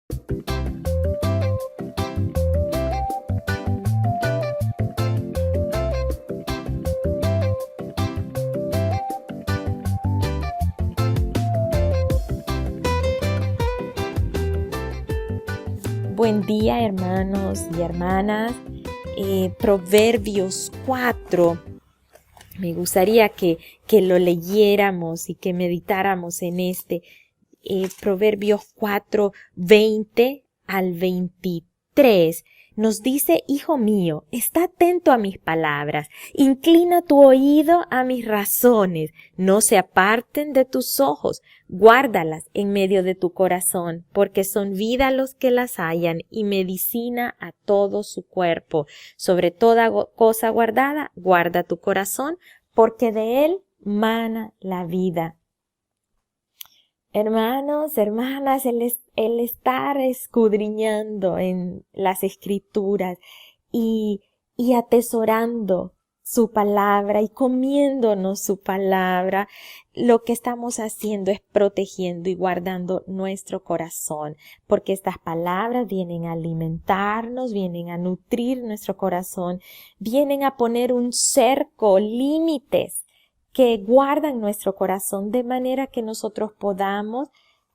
Buen día, hermanos y hermanas. Proverbios 4. Me gustaría que lo leyéramos y que meditáramos en Proverbios 4, 20 al 23. Nos dice: Hijo mío, está atento a mis palabras, inclina tu oído a mis razones, no se aparten de tus ojos, guárdalas en medio de tu corazón, porque son vida a los que las hallan y medicina a todo su cuerpo. Sobre toda cosa guardada, guarda tu corazón, porque de él mana la vida. Hermanos, hermanas, el estar escudriñando en las Escrituras y atesorando su palabra y comiéndonos su palabra, lo que estamos haciendo es protegiendo y guardando nuestro corazón, porque estas palabras vienen a alimentarnos, vienen a nutrir nuestro corazón, vienen a poner un cerco, límites que guardan nuestro corazón de manera que nosotros podamos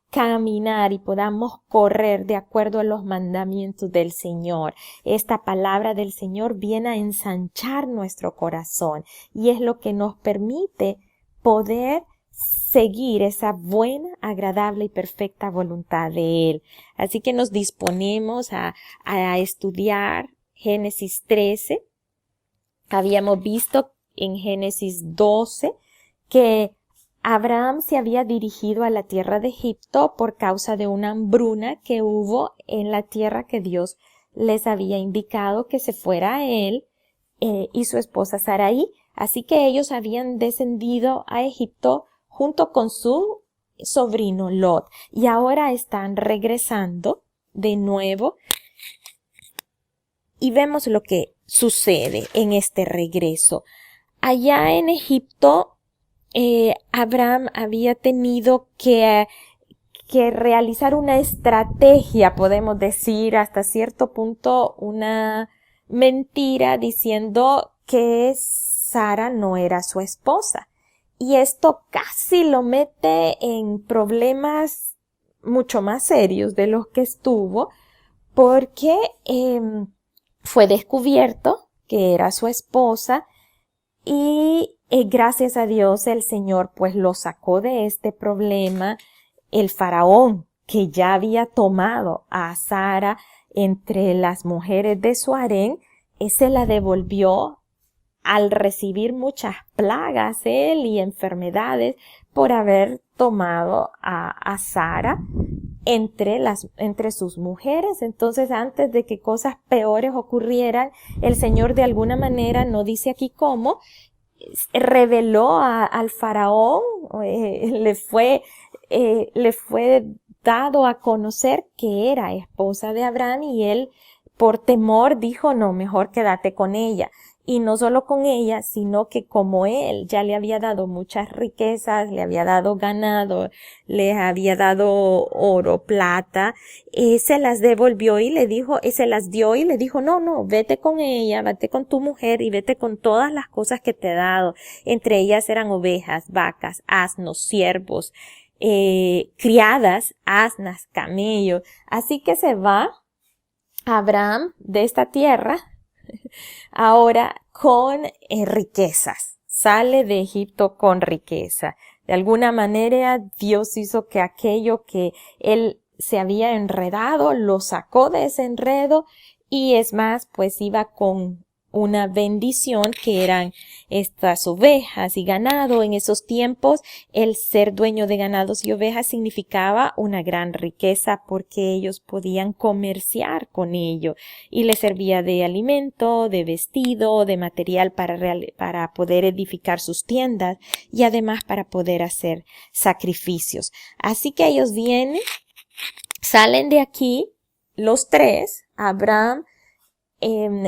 caminar y podamos correr de acuerdo a los mandamientos del Señor. Esta palabra del Señor viene a ensanchar nuestro corazón y es lo que nos permite poder seguir esa buena, agradable y perfecta voluntad de Él. Así que nos disponemos a estudiar Génesis 13. Habíamos visto en Génesis 12 que Abraham se había dirigido a la tierra de Egipto por causa de una hambruna que hubo en la tierra que Dios les había indicado que se fuera a él y su esposa Sarai. Así que ellos habían descendido a Egipto junto con su sobrino Lot y ahora están regresando de nuevo y vemos lo que sucede en este regreso. Allá en Egipto, Abraham había tenido que realizar una estrategia, podemos decir, hasta cierto punto una mentira, diciendo que Sara no era su esposa. Y esto casi lo mete en problemas mucho más serios de los que estuvo, porque fue descubierto que era su esposa y gracias a Dios el Señor pues lo sacó de este problema. El faraón, que ya había tomado a Sara entre las mujeres de su harén, se la devolvió al recibir muchas plagas él y enfermedades por haber tomado a Sara entre sus mujeres. Entonces, antes de que cosas peores ocurrieran, el Señor de alguna manera, no dice aquí cómo, reveló al faraón, le fue dado a conocer que era esposa de Abraham y él por temor dijo: no, mejor quédate con ella. Y no solo con ella, sino que como él ya le había dado muchas riquezas, le había dado ganado, le había dado oro, plata, se las devolvió y le dijo, se las dio y le dijo: no, vete con ella, vete con tu mujer y vete con todas las cosas que te he dado. Entre ellas eran ovejas, vacas, asnos, siervos, criadas, asnas, camellos. Así que se va Abraham de esta tierra ahora con riquezas. Sale de Egipto con riqueza. De alguna manera Dios hizo que aquello que él se había enredado, lo sacó de ese enredo y es más, pues iba con una bendición que eran estas ovejas y ganado. En esos tiempos el ser dueño de ganados y ovejas significaba una gran riqueza porque ellos podían comerciar con ello y les servía de alimento, de vestido, de material para poder edificar sus tiendas y además para poder hacer sacrificios. Así que ellos salen de aquí los tres, Abraham,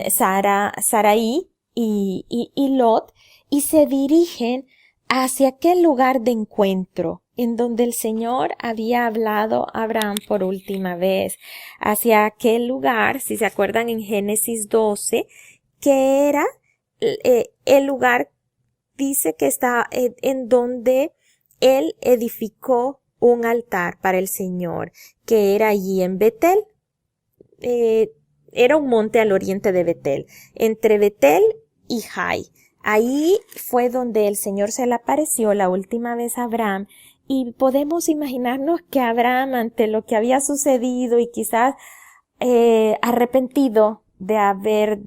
Sarai y Lot, y se dirigen hacia aquel lugar de encuentro en donde el Señor había hablado a Abraham por última vez, hacia aquel lugar, si se acuerdan en Génesis 12, que era el lugar, dice que está en donde él edificó un altar para el Señor, que era allí en Betel. Era un monte al oriente de Betel, entre Betel y Jai. Ahí fue donde el Señor se le apareció la última vez a Abraham, y podemos imaginarnos que Abraham, ante lo que había sucedido y quizás arrepentido de haber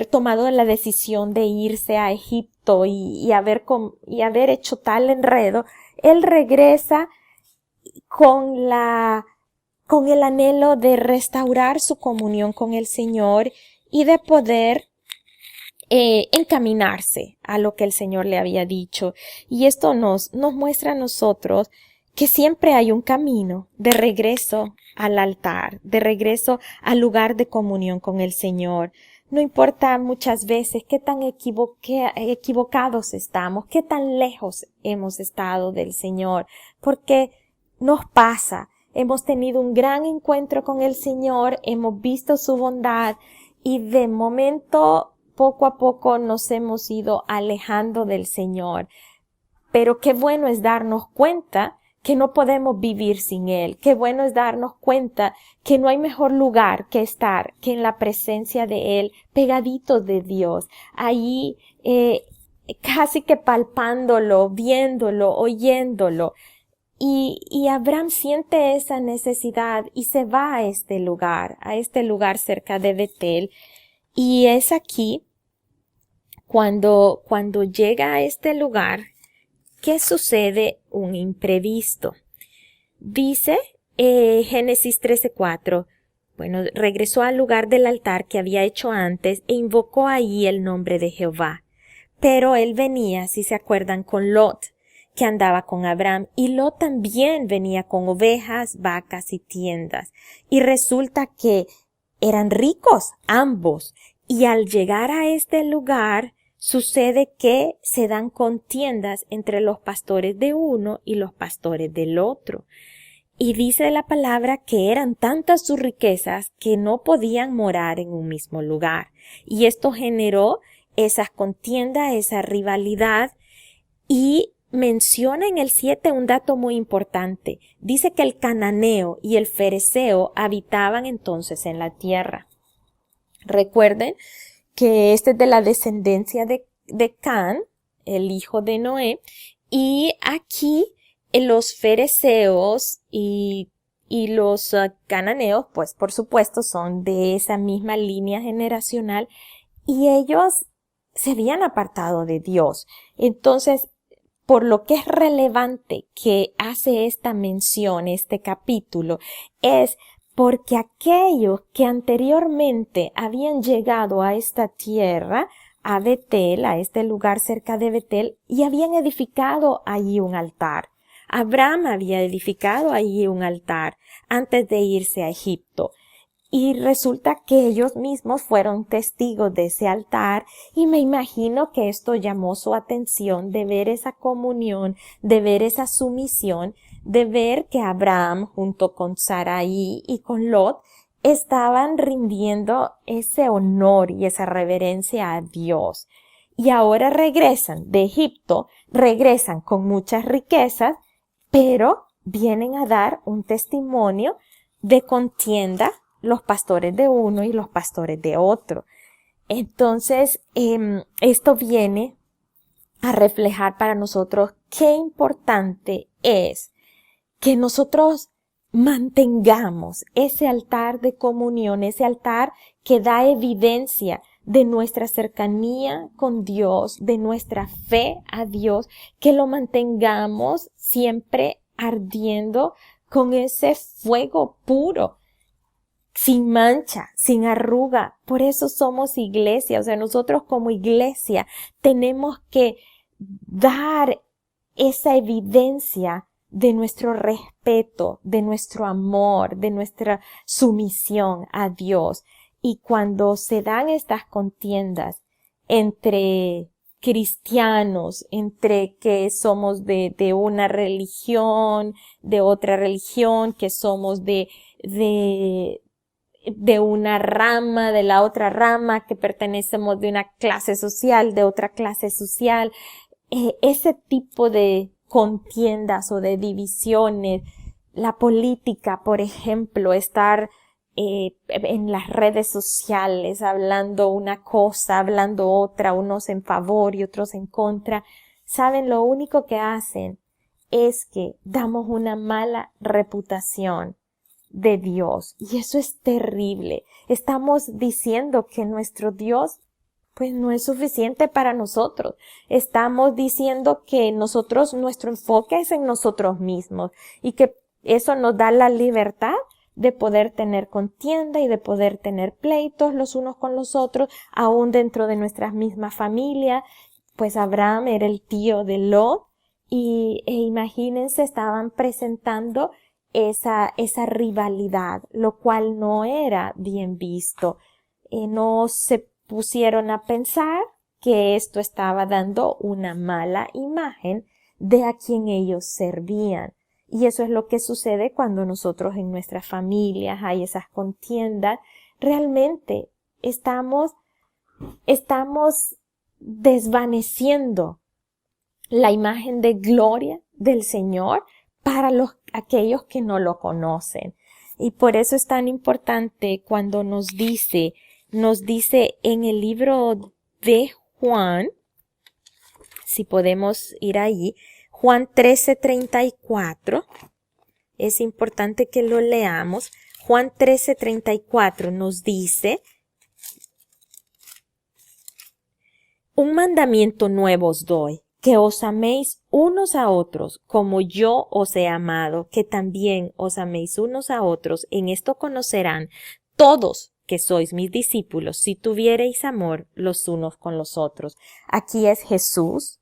tomado la decisión de irse a Egipto y haber hecho tal enredo, él regresa con el anhelo de restaurar su comunión con el Señor y de poder encaminarse a lo que el Señor le había dicho. Y esto nos muestra a nosotros que siempre hay un camino de regreso al altar, de regreso al lugar de comunión con el Señor. No importa muchas veces qué tan equivocados estamos, qué tan lejos hemos estado del Señor, porque nos pasa. Hemos tenido un gran encuentro con el Señor, hemos visto su bondad y de momento, poco a poco, nos hemos ido alejando del Señor. Pero qué bueno es darnos cuenta que no podemos vivir sin Él. Qué bueno es darnos cuenta que no hay mejor lugar que estar que en la presencia de Él, pegadito de Dios, ahí casi que palpándolo, viéndolo, oyéndolo. Y Abraham siente esa necesidad y se va a este lugar cerca de Betel. Y es aquí, cuando llega a este lugar, que sucede un imprevisto. Dice Génesis 13:4, bueno, regresó al lugar del altar que había hecho antes e invocó allí el nombre de Jehová. Pero él venía, si se acuerdan, con Lot, que andaba con Abraham, y Lot también venía con ovejas, vacas y tiendas. Y resulta que eran ricos ambos, y al llegar a este lugar sucede que se dan contiendas entre los pastores de uno y los pastores del otro. Y dice la palabra que eran tantas sus riquezas que no podían morar en un mismo lugar. Y esto generó esas contiendas, esa rivalidad, y menciona en el 7 un dato muy importante. Dice que el cananeo y el fereceo habitaban entonces en la tierra. Recuerden que este es de la descendencia de Can, el hijo de Noé, y aquí los fereceos y los cananeos, pues por supuesto son de esa misma línea generacional, y ellos se habían apartado de Dios. Entonces, por lo que es relevante que hace esta mención, este capítulo, es porque aquellos que anteriormente habían llegado a esta tierra, a Betel, a este lugar cerca de Betel, y habían edificado allí un altar. Abraham había edificado allí un altar antes de irse a Egipto. Y resulta que ellos mismos fueron testigos de ese altar, y me imagino que esto llamó su atención de ver esa comunión, de ver esa sumisión, de ver que Abraham junto con Sarai y con Lot estaban rindiendo ese honor y esa reverencia a Dios. Y ahora regresan de Egipto, regresan con muchas riquezas, pero vienen a dar un testimonio de contienda, los pastores de uno y los pastores de otro. Entonces, esto viene a reflejar para nosotros qué importante es que nosotros mantengamos ese altar de comunión, ese altar que da evidencia de nuestra cercanía con Dios, de nuestra fe a Dios, que lo mantengamos siempre ardiendo con ese fuego puro, sin mancha, sin arruga. Por eso somos iglesia. O sea, nosotros como iglesia tenemos que dar esa evidencia de nuestro respeto, de nuestro amor, de nuestra sumisión a Dios. Y cuando se dan estas contiendas entre cristianos, entre que somos de una religión, de otra religión, que somos de una rama, de la otra rama, que pertenecemos de una clase social, de otra clase social. Ese tipo de contiendas o de divisiones, la política, por ejemplo, estar en las redes sociales hablando una cosa, hablando otra, unos en favor y otros en contra. ¿Saben? Lo único que hacen es que damos una mala reputación de Dios, y eso es terrible. Estamos diciendo que nuestro Dios pues no es suficiente para nosotros. Estamos diciendo que nuestro enfoque es en nosotros mismos y que eso nos da la libertad de poder tener contienda y de poder tener pleitos los unos con los otros, aún dentro de nuestras mismas familias. Pues Abraham era el tío de Lot e imagínense, estaban presentando esa rivalidad, lo cual no era bien visto. No se pusieron a pensar que esto estaba dando una mala imagen de a quien ellos servían. Y eso es lo que sucede cuando nosotros en nuestras familias hay esas contiendas. Realmente estamos desvaneciendo la imagen de gloria del Señor para aquellos que no lo conocen. Y por eso es tan importante cuando nos dice en el libro de Juan, si podemos ir ahí, Juan 13:34, es importante que lo leamos. Juan 13:34 nos dice: un mandamiento nuevo os doy, que os améis unos a otros, como yo os he amado, que también os améis unos a otros. En esto conocerán todos que sois mis discípulos, si tuviereis amor los unos con los otros. Aquí es Jesús.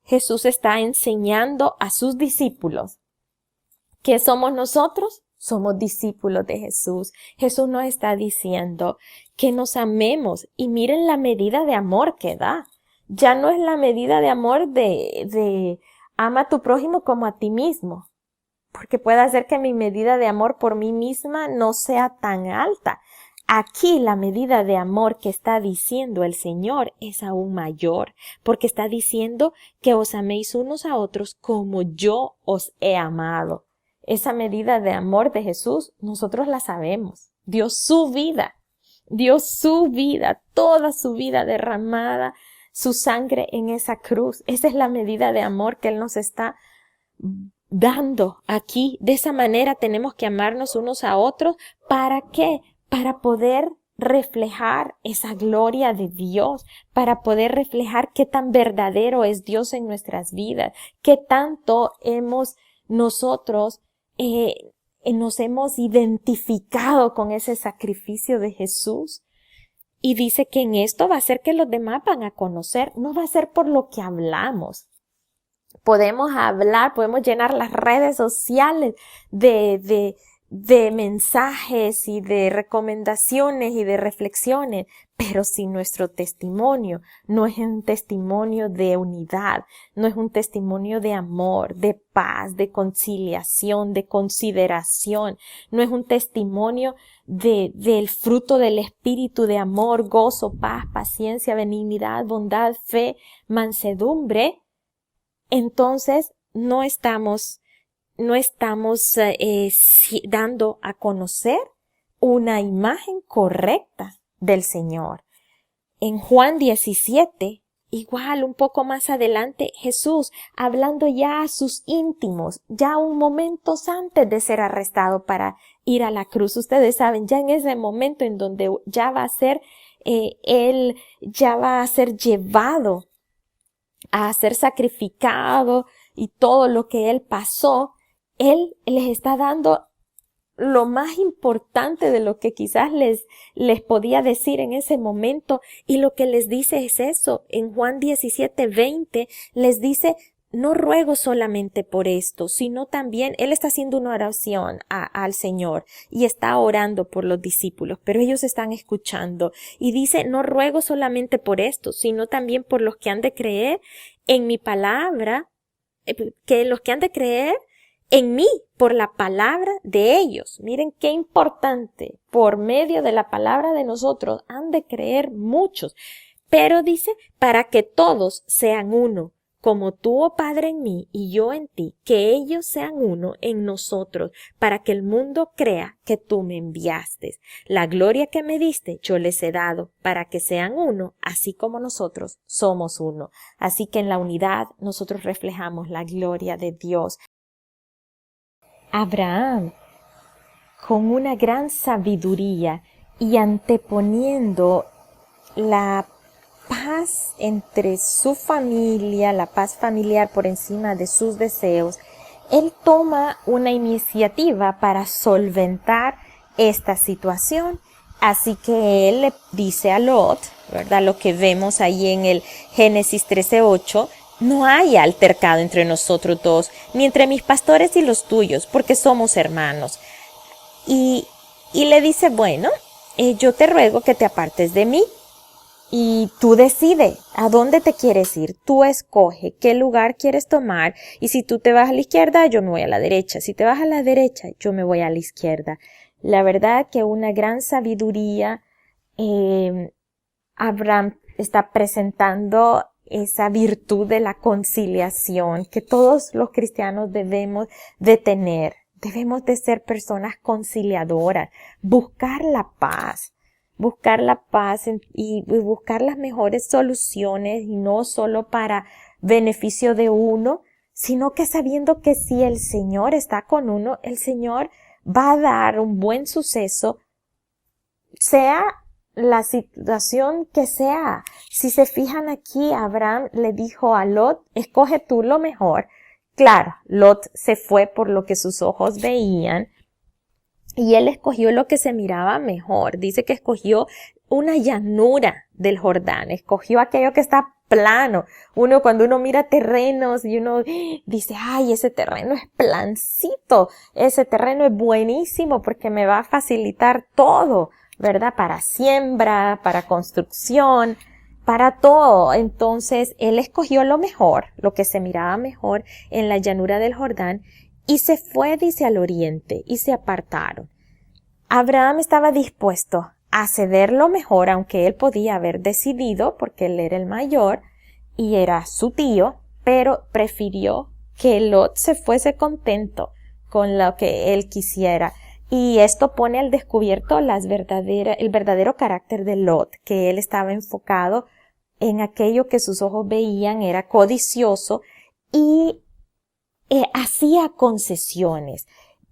Jesús está enseñando a sus discípulos. ¿Qué somos nosotros? Somos discípulos de Jesús. Jesús nos está diciendo que nos amemos, y miren la medida de amor que da. Ya no es la medida de amor de ama a tu prójimo como a ti mismo, porque puede ser que mi medida de amor por mí misma no sea tan alta. Aquí la medida de amor que está diciendo el Señor es aún mayor, porque está diciendo que os améis unos a otros como yo os he amado. Esa medida de amor de Jesús nosotros la sabemos. Dio su vida, toda su vida derramada, su sangre en esa cruz. Esa es la medida de amor que Él nos está dando aquí. De esa manera tenemos que amarnos unos a otros. ¿Para qué? Para poder reflejar esa gloria de Dios, para poder reflejar qué tan verdadero es Dios en nuestras vidas, qué tanto nosotros nos hemos identificado con ese sacrificio de Jesús. Y dice que en esto va a ser que los demás van a conocer, no va a ser por lo que hablamos. Podemos hablar, podemos llenar las redes sociales de mensajes y de recomendaciones y de reflexiones, pero si nuestro testimonio no es un testimonio de unidad, no es un testimonio de amor, de paz, de conciliación, de consideración, no es un testimonio del fruto del Espíritu de amor, gozo, paz, paciencia, benignidad, bondad, fe, mansedumbre, entonces no estamos dando a conocer una imagen correcta del Señor. En Juan 17, igual un poco más adelante, Jesús hablando ya a sus íntimos, ya un momento antes de ser arrestado para ir a la cruz. Ustedes saben, ya en ese momento en donde ya va a ser, Él ya va a ser llevado a ser sacrificado y todo lo que Él pasó, Él les está dando lo más importante de lo que quizás les podía decir en ese momento, y lo que les dice es eso. En Juan 17:20 les dice: no ruego solamente por esto, sino también, él está haciendo una oración al Señor y está orando por los discípulos, pero ellos están escuchando y dice, no ruego solamente por esto, sino también por los que han de creer en mi palabra, que los que han de creer en mí por la palabra de ellos. Miren qué importante, por medio de la palabra de nosotros han de creer muchos, pero dice, para que todos sean uno, como tú, oh Padre, en mí y yo en ti, que ellos sean uno en nosotros, para que el mundo crea que tú me enviaste. La gloria que me diste yo les he dado, para que sean uno, así como nosotros somos uno. Así que en la unidad nosotros reflejamos la gloria de Dios. Abraham, con una gran sabiduría y anteponiendo la paz entre su familia, la paz familiar por encima de sus deseos, él toma una iniciativa para solventar esta situación. Así que él le dice a Lot, ¿verdad? Lo que vemos ahí en el Génesis 13:8, no hay altercado entre nosotros dos, ni entre mis pastores y los tuyos, porque somos hermanos. Y le dice, bueno, yo te ruego que te apartes de mí. Y tú decides a dónde te quieres ir, tú escoge qué lugar quieres tomar y si tú te vas a la izquierda, yo me voy a la derecha, si te vas a la derecha, yo me voy a la izquierda. La verdad que una gran sabiduría, Abraham está presentando esa virtud de la conciliación que todos los cristianos debemos de tener. Debemos de ser personas conciliadoras, buscar la paz y buscar las mejores soluciones y no solo para beneficio de uno, sino que sabiendo que si el Señor está con uno, el Señor va a dar un buen suceso, sea la situación que sea. Si se fijan aquí, Abraham le dijo a Lot, escoge tú lo mejor. Claro, Lot se fue por lo que sus ojos veían, y él escogió lo que se miraba mejor. Dice que escogió una llanura del Jordán. Escogió aquello que está plano. Cuando uno mira terrenos y uno dice, ay, ese terreno es plancito. Ese terreno es buenísimo porque me va a facilitar todo, ¿verdad? Para siembra, para construcción, para todo. Entonces, él escogió lo mejor, lo que se miraba mejor en la llanura del Jordán. Y se fue, dice, al oriente, y se apartaron. Abraham estaba dispuesto a ceder lo mejor, aunque él podía haber decidido, porque él era el mayor y era su tío, pero prefirió que Lot se fuese contento con lo que él quisiera. Y esto pone al descubierto el verdadero carácter de Lot, que él estaba enfocado en aquello que sus ojos veían, era codicioso y hacía concesiones,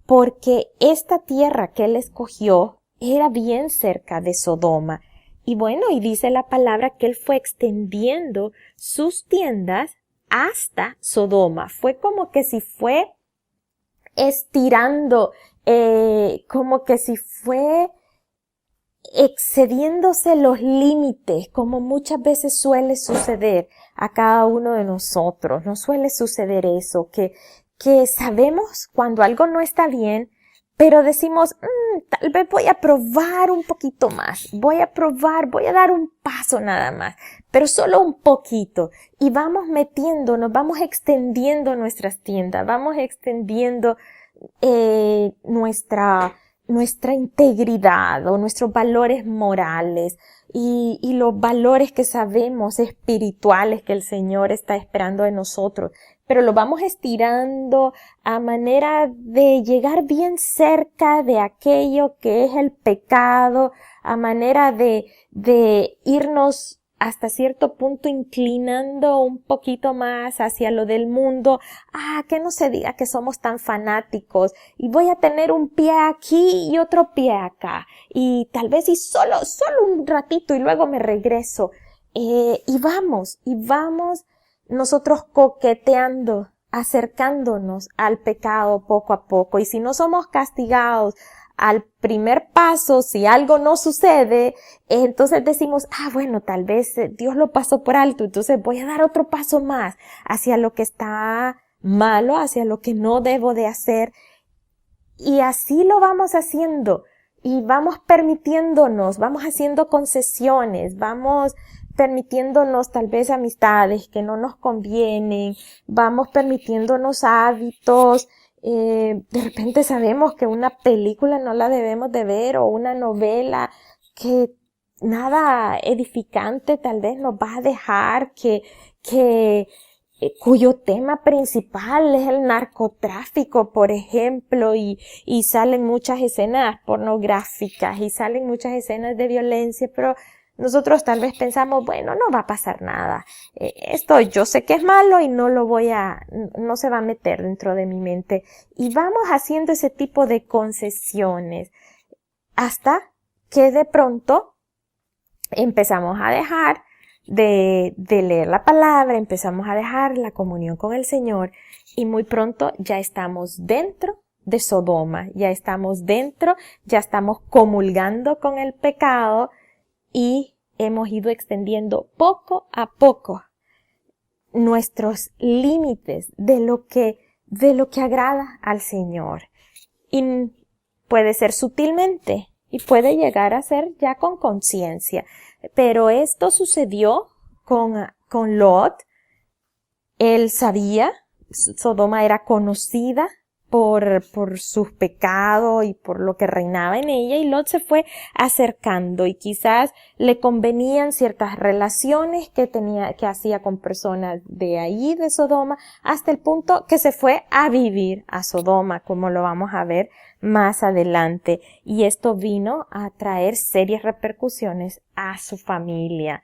porque esta tierra que él escogió era bien cerca de Sodoma. Y bueno, y dice la palabra que él fue extendiendo sus tiendas hasta Sodoma. Fue como que si fue estirando, como que si fue excediéndose los límites, como muchas veces suele suceder a cada uno de nosotros. No suele suceder eso, que sabemos cuando algo no está bien, pero decimos, tal vez voy a probar un poquito más, voy a dar un paso nada más, pero solo un poquito. Y vamos metiéndonos, vamos extendiendo nuestras tiendas, vamos extendiendo nuestra integridad o nuestros valores morales y los valores que sabemos espirituales que el Señor está esperando de nosotros, pero lo vamos estirando a manera de llegar bien cerca de aquello que es el pecado, a manera de irnos hasta cierto punto inclinando un poquito más hacia lo del mundo. Que no se diga que somos tan fanáticos y voy a tener un pie aquí y otro pie acá y tal vez y solo un ratito y luego me regreso. Y vamos nosotros coqueteando, acercándonos al pecado poco a poco. Y si no somos castigados al primer paso, si algo no sucede, entonces decimos, bueno, tal vez Dios lo pasó por alto, entonces voy a dar otro paso más hacia lo que está malo, hacia lo que no debo de hacer. Y así lo vamos haciendo y vamos permitiéndonos, vamos haciendo concesiones, vamos permitiéndonos tal vez amistades que no nos convienen, vamos permitiéndonos hábitos. De repente sabemos que una película no la debemos de ver o una novela que nada edificante tal vez nos va a dejar, cuyo tema principal es el narcotráfico, por ejemplo, y salen muchas escenas pornográficas y salen muchas escenas de violencia, pero nosotros tal vez pensamos, bueno, no va a pasar nada. Esto yo sé que es malo y no se va a meter dentro de mi mente. Y vamos haciendo ese tipo de concesiones hasta que de pronto empezamos a dejar de leer la palabra, empezamos a dejar la comunión con el Señor y muy pronto ya estamos dentro de Sodoma, ya estamos comulgando con el pecado y hemos ido extendiendo poco a poco nuestros límites de lo que agrada al Señor. Y puede ser sutilmente y puede llegar a ser ya con conciencia. Pero esto sucedió con Lot. Él sabía, Sodoma era conocida por sus pecados y por lo que reinaba en ella, y Lot se fue acercando y quizás le convenían ciertas relaciones que hacía con personas de ahí, de Sodoma, hasta el punto que se fue a vivir a Sodoma, como lo vamos a ver más adelante, y esto vino a traer serias repercusiones a su familia.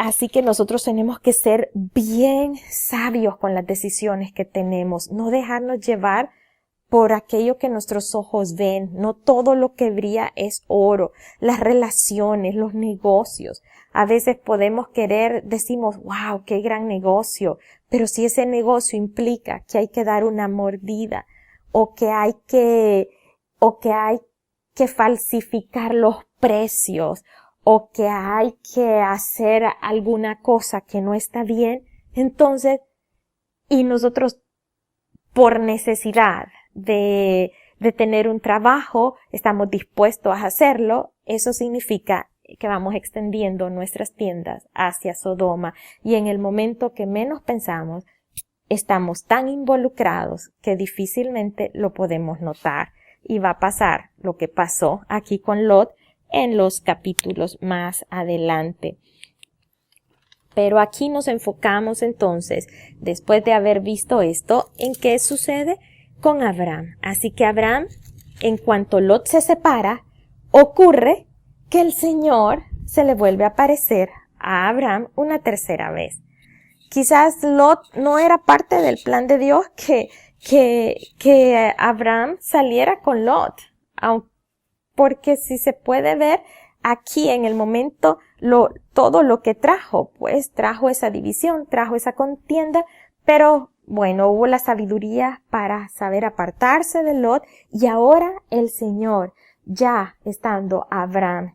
Así que nosotros tenemos que ser bien sabios con las decisiones que tenemos, no dejarnos llevar por aquello que nuestros ojos ven. No todo lo que brilla es oro. Las relaciones, los negocios. A veces decimos, wow, qué gran negocio. Pero si ese negocio implica que hay que dar una mordida o que hay que falsificar los precios o que hay que hacer alguna cosa que no está bien, entonces, y nosotros por necesidad de tener un trabajo, estamos dispuestos a hacerlo, eso significa que vamos extendiendo nuestras tiendas hacia Sodoma, y en el momento que menos pensamos, estamos tan involucrados que difícilmente lo podemos notar, y va a pasar lo que pasó aquí con Lot en los capítulos más adelante. Pero aquí nos enfocamos entonces, después de haber visto esto, en qué sucede con Abraham. Así que Abraham, en cuanto Lot se separa, ocurre que el Señor se le vuelve a aparecer a Abraham una tercera vez. Quizás Lot no era parte del plan de Dios que Abraham saliera con Lot, porque si se puede ver aquí en el momento todo lo que trajo, pues trajo esa división, trajo esa contienda, pero bueno, hubo la sabiduría para saber apartarse de Lot, y ahora el Señor, ya estando Abraham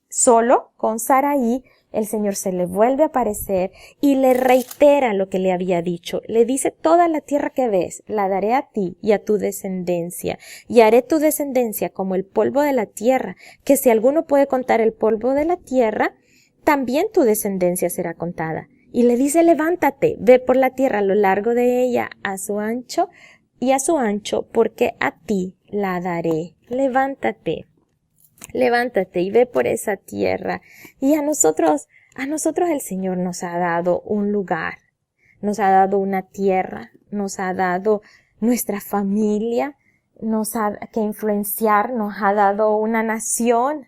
solo con Sarai, el Señor se le vuelve a aparecer y le reitera lo que le había dicho. Le dice, toda la tierra que ves, la daré a ti y a tu descendencia, y haré tu descendencia como el polvo de la tierra, que si alguno puede contar el polvo de la tierra, también tu descendencia será contada. Y le dice, levántate, ve por la tierra a lo largo de ella, a su ancho y a su ancho, porque a ti la daré. Levántate y ve por esa tierra. Y a nosotros el Señor nos ha dado un lugar, nos ha dado una tierra, nos ha dado nuestra familia, que influenciar, nos ha dado una nación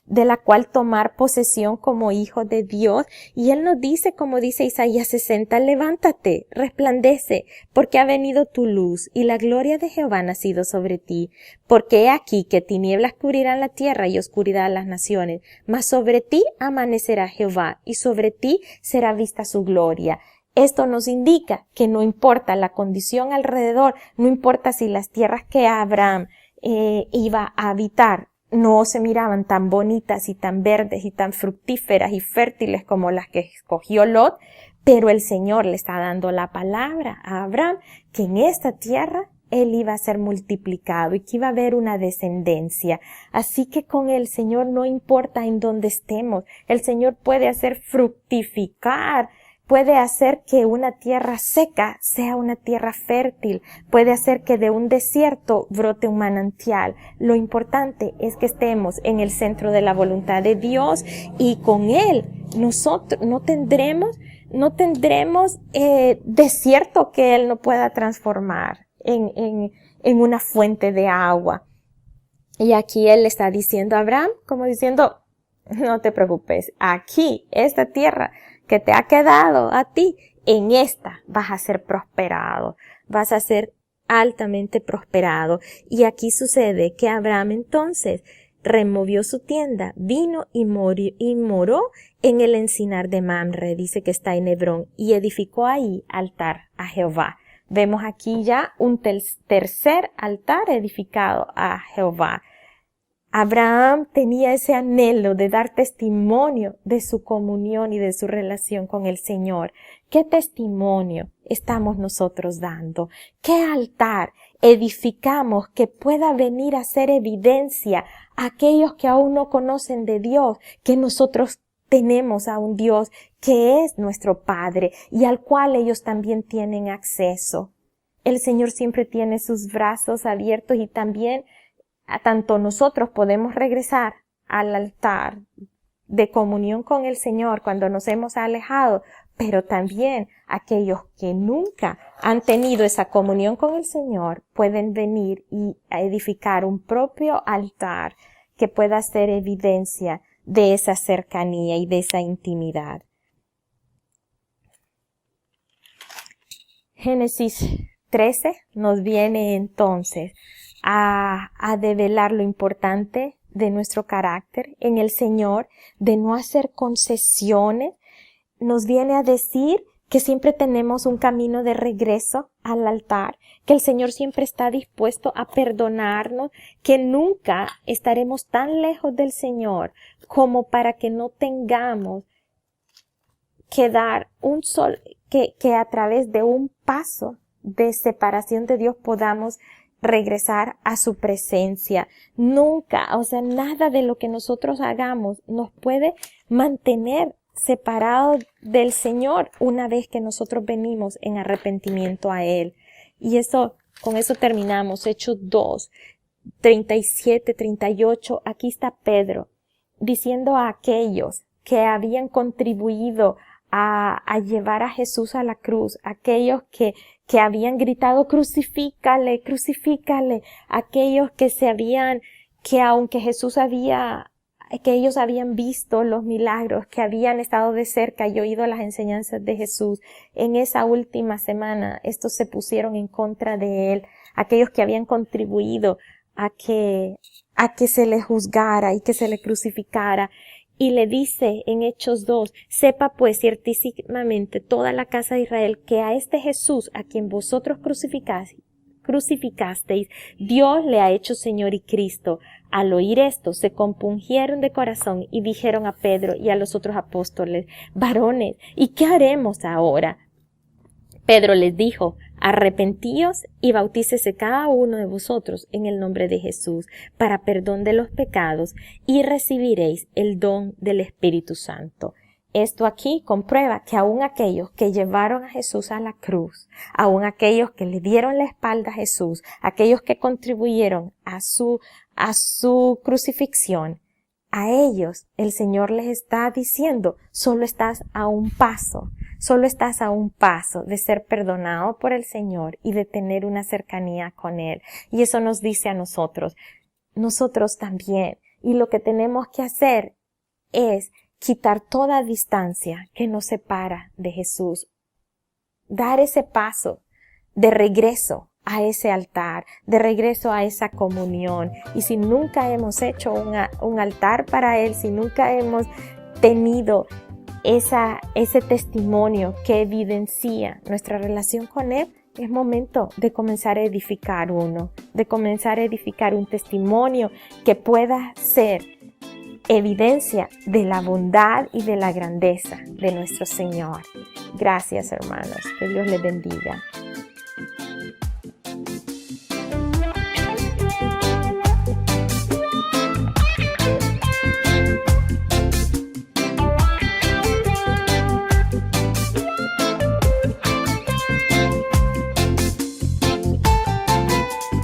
de la cual tomar posesión como hijos de Dios. Y Él nos dice, como dice Isaías 60, levántate, resplandece, porque ha venido tu luz, y la gloria de Jehová ha nacido sobre ti. Porque he aquí que tinieblas cubrirán la tierra y oscuridad las naciones, mas sobre ti amanecerá Jehová, y sobre ti será vista su gloria. Esto nos indica que no importa la condición alrededor, no importa si las tierras que Abraham iba a habitar no se miraban tan bonitas y tan verdes y tan fructíferas y fértiles como las que escogió Lot, pero el Señor le está dando la palabra a Abraham que en esta tierra él iba a ser multiplicado y que iba a haber una descendencia. Así que con el Señor no importa en dónde estemos, el Señor puede hacer fructificar, puede hacer que una tierra seca sea una tierra fértil, puede hacer que de un desierto brote un manantial. Lo importante es que estemos en el centro de la voluntad de Dios y con Él nosotros no tendremos desierto que Él no pueda transformar en una fuente de agua. Y aquí Él le está diciendo a Abraham, como diciendo, no te preocupes, aquí, esta tierra que te ha quedado a ti, en esta vas a ser prosperado, vas a ser altamente prosperado. Y aquí sucede que Abraham entonces removió su tienda, vino y moró en el encinar de Mamre, dice que está en Hebrón, y edificó ahí altar a Jehová. Vemos aquí ya un tercer altar edificado a Jehová. Abraham tenía ese anhelo de dar testimonio de su comunión y de su relación con el Señor. ¿Qué testimonio estamos nosotros dando? ¿Qué altar edificamos que pueda venir a ser evidencia a aquellos que aún no conocen de Dios, que nosotros tenemos a un Dios que es nuestro Padre y al cual ellos también tienen acceso? El Señor siempre tiene sus brazos abiertos y también tanto nosotros podemos regresar al altar de comunión con el Señor cuando nos hemos alejado, pero también aquellos que nunca han tenido esa comunión con el Señor pueden venir y edificar un propio altar que pueda ser evidencia de esa cercanía y de esa intimidad. Génesis 13 nos viene entonces a develar lo importante de nuestro carácter en el Señor, de no hacer concesiones. Nos viene a decir que siempre tenemos un camino de regreso al altar, que el Señor siempre está dispuesto a perdonarnos, que nunca estaremos tan lejos del Señor como para que no tengamos que dar que a través de un paso de separación de Dios podamos regresar a su presencia. Nunca, nada de lo que nosotros hagamos nos puede mantener separados del Señor una vez que nosotros venimos en arrepentimiento a Él. Y con eso terminamos. Hechos 2, 37, 38. Aquí está Pedro diciendo a aquellos que habían contribuido a llevar a Jesús a la cruz, aquellos que habían gritado crucifícale, crucifícale, aquellos que aunque que ellos habían visto los milagros, que habían estado de cerca y oído las enseñanzas de Jesús, en esa última semana estos se pusieron en contra de él, aquellos que habían contribuido a que se le juzgara y que se le crucificara. Y le dice en Hechos 2, sepa pues ciertísimamente toda la casa de Israel que a este Jesús a quien vosotros crucificasteis, Dios le ha hecho Señor y Cristo. Al oír esto, se compungieron de corazón y dijeron a Pedro y a los otros apóstoles, varones, ¿y qué haremos ahora? Pedro les dijo, arrepentíos y bautícese cada uno de vosotros en el nombre de Jesús para perdón de los pecados y recibiréis el don del Espíritu Santo. Esto aquí comprueba que aún aquellos que llevaron a Jesús a la cruz, aún aquellos que le dieron la espalda a Jesús, aquellos que contribuyeron a su crucifixión, a ellos el Señor les está diciendo, solo estás a un paso de ser perdonado por el Señor y de tener una cercanía con Él. Y eso nos dice a nosotros también. Y lo que tenemos que hacer es quitar toda distancia que nos separa de Jesús. Dar ese paso de regreso a ese altar, de regreso a esa comunión. Y si nunca hemos hecho un altar para Él, si nunca hemos tenido ese testimonio que evidencia nuestra relación con Él, es momento de comenzar a edificar de comenzar a edificar un testimonio que pueda ser evidencia de la bondad y de la grandeza de nuestro Señor. Gracias, hermanos. Que Dios les bendiga.